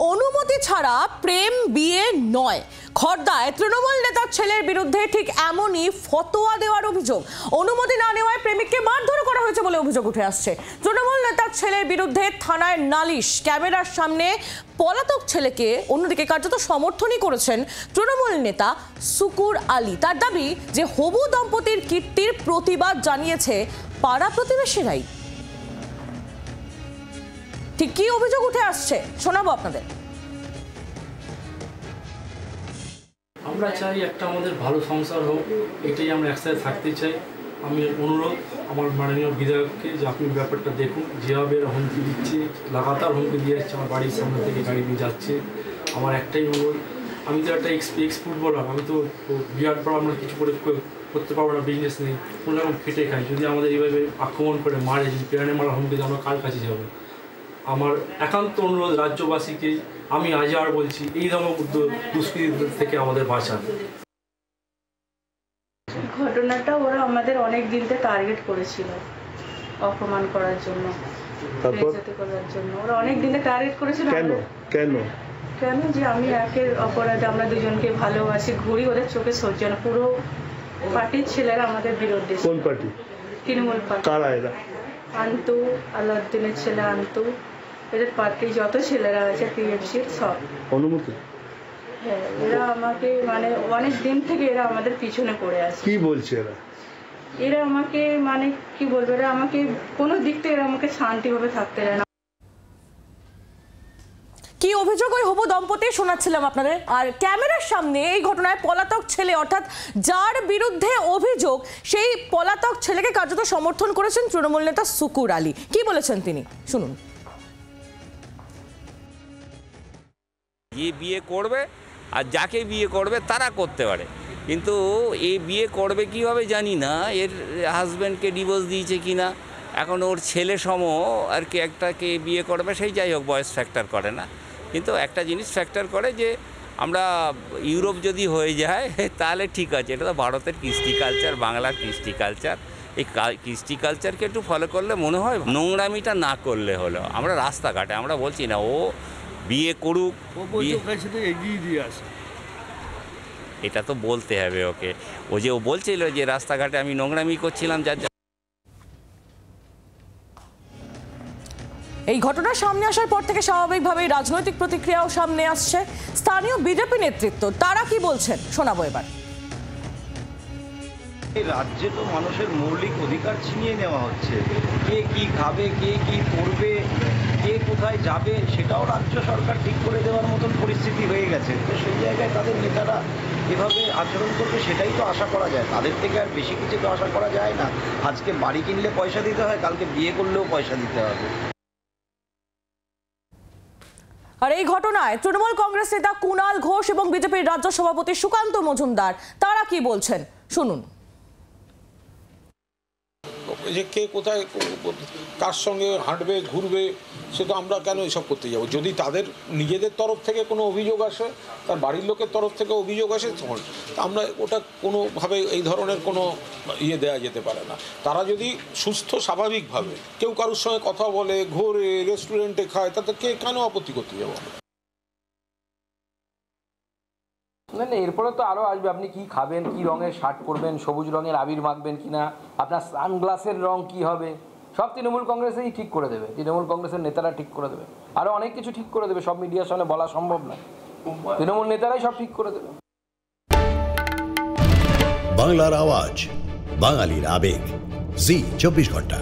অনুমতি ছাড়া প্রেম বিয়ে নয়। খড়দায় তৃণমূল নেতার ছেলের বিরুদ্ধে ঠিক এমনই ফতোয়া দেওয়ার অভিযোগ। অনুমতি না নেওয়ায় প্রেমিককে মারধর করা হয়েছে বলে অভিযোগ উঠে আসছে। তৃণমূল নেতার ছেলের বিরুদ্ধে থানায় নালিশ, ক্যামেরার সামনে পলাতক ছেলেকে অন্যদিকে কার্যত সমর্থনই করেছেন তৃণমূল নেতা সুকুর আলী। তার দাবি যে হবু দম্পতির কীর্তির প্রতিবাদ জানিয়েছে পাড়া প্রতিবেশীরাই। ঠিক কি অভিযোগ উঠে আসছে শোনাবো আপনাদের। আমরা চাই একটা আমাদের ভালো সংসার হোক, এটাই আমরা একসাথে থাকতে চাই। আমি অনুরোধ আমার মাননীয় বিধায়ককে যে আপনি ব্যাপারটা দেখুন, যেভাবে হুমকি দিচ্ছে, লাগাতার হুমকি দিয়ে যাচ্ছে, আমার বাড়ির সামনে থেকে গাড়ি দিয়ে যাচ্ছে। আমার একটাই অনুরোধ, আমি তো একটা এক্স ফুটবলার, আমি তো বিরাট বড় আমরা কিছু করতে পারবো না, বিজনেস নেই, কোনো রকম খেটে খাই। যদি আমাদের এইভাবে আক্রমণ করে মারে, যদি প্রাণে মারা হুমকি দিয়ে আমরা কার কাছে যাবো? আমার একান্ত অনুরোধ রাজ্যবাসীকে, আমি আজ আর বলছি, এই ধরনের দুষ্কৃতীদের থেকে আমাদের বাঁচান। ঘটনাটা ওরা আমাদের অনেক দিন থেকে টার্গেট করেছিল অপমান করার জন্য, করার জন্য ওরা অনেক দিন থেকে টার্গেট করেছিল। কেন যে আমি একের অপরাধে আমরা দুজনকে ভালোবাসি, ঘুরি, ওদের চোখে সহ্য না। পুরো পার্টির ছেলেরা আমাদের বিরুদ্ধে। কোন পার্টি? তৃণমূল পার্টি। কারা এরা? আন্তু, আলাউদ্দিনের ছেলে আন্তু, এদের পার্টি যত ছেলেরা আছে টিএমসির সব। অনুমতি? হ্যাঁ, এরা আমাকে মানে অনেক দিন থেকে এরা আমাদের পিছনে পড়ে আছে। কি বলছে এরা? এরা আমাকে মানে কি বলবো, এরা আমাকে কোনো দিক থেকে এরা আমাকে শান্তিভাবে থাকতে দেয় না। কি অভিযোগ ওই হবু দম্পতি শোনাচ্ছিলাম আপনাদের। আর ক্যামেরার সামনে এই ঘটনায় পলাতক ছেলে, অর্থাৎ যার বিরুদ্ধে অভিযোগ, সেই পলাতক ছেলেকে কার্যত সমর্থন করেছেন তৃণমূল নেতা সুকুর আলী। কি বলেছেন তিনি শুনুন। যে বিয়ে করবে আর যাকে বিয়ে করবে তারা করতে পারে, কিন্তু এই বিয়ে করবে কীভাবে জানি না, এর হাজব্যান্ডকে ডিভোর্স দিয়েছে কি না, এখন ওর ছেলে সম আর কি একটাকে বিয়ে করবে, সেই যাই হোক বয়স ফ্যাক্টর করে না। কিন্তু একটা জিনিস ফ্যাক্টর করে যে আমরা ইউরোপ যদি হয়ে যায় তাহলে ঠিক আছে, এটা তো ভারতের কৃষ্টি কালচার, বাংলার কৃষ্টি কালচার। এই কৃষ্টি কালচারকে একটু ফলো করলে মনে হয় নোংরামিটা না করলে হলো। আমরা রাস্তাঘাটে আমরা বলছি না ও বিয়ে করুক, এগিয়ে দিয়ে আসে, এটা তো বলতে হবে ওকে। ও বলছিল যে রাস্তাঘাটে আমি নোংরামি করছিলাম, যার এই ঘটনার সামনে আসার পর থেকে স্বাভাবিকভাবেই রাজনৈতিক প্রতিক্রিয়াও সামনে আসছে। স্থানীয় বিজেপি নেতৃত্ব তারা কি বলছেন শোনাবো এবার। এই রাজ্যে তো মানুষের মৌলিক অধিকার ছিনিয়ে নেওয়া হচ্ছে। কে কি খাবে, কে কি করবে, কে কোথায় যাবে, সেটাও রাজ্য সরকার ঠিক করে দেওয়ার মতন পরিস্থিতি হয়ে গেছে। তো সেই জায়গায় তাদের নেতারা এভাবে আচরণ করবে, সেটাই তো আশা করা যায়। তাদের থেকে আর বেশি কিছু তো আশা করা যায় না। আজকে বাড়ি কিনলে পয়সা দিতে হয়, কালকে বিয়ে করলেও পয়সা দিতে হবে। আর এই ঘটনায় তৃণমূল কংগ্রেস নেতা কুণাল ঘোষ এবং বিজেপির রাজ্য সভাপতি সুকান্ত মজুমদার তারা কি বলছেন শুনুন। যে কে কোথায় কার সঙ্গে হাঁটবে ঘুরবে, সে তো আমরা কেন এসব করতে যাব? যদি তাদের নিজেদের তরফ থেকে কোনো অভিযোগ আসে, তার বাড়ির লোকের তরফ থেকে অভিযোগ আসে, তখন আমরা ওটা কোনোভাবে এই ধরনের কোনো দেওয়া যেতে পারে না। তারা যদি সুস্থ স্বাভাবিকভাবে কেউ কারোর সঙ্গে কথা বলে, ঘোরে, রেস্টুরেন্টে খায়, তাতে কে কেন আপত্তি করতে যাবো? না না, এরপরে তো আরও আসবে। আপনি কি খাবেন, কি রঙের শার্ট পরবেন, সবুজ রঙের আবির মাখবেন কিনা, আপনার সানগ্লাসের রং কি হবে, সব তৃণমূল কংগ্রেসেই ঠিক করে দেবে। তৃণমূল কংগ্রেসের নেতারা ঠিক করে দেবে, আরও অনেক কিছু ঠিক করে দেবে। সব মিডিয়ার সামনে বলা সম্ভব না, তৃণমূল নেতারাই সব ঠিক করে দেবে। বাংলার আওয়াজ, বাঙালির আবেগ, জি 24 ঘন্টা।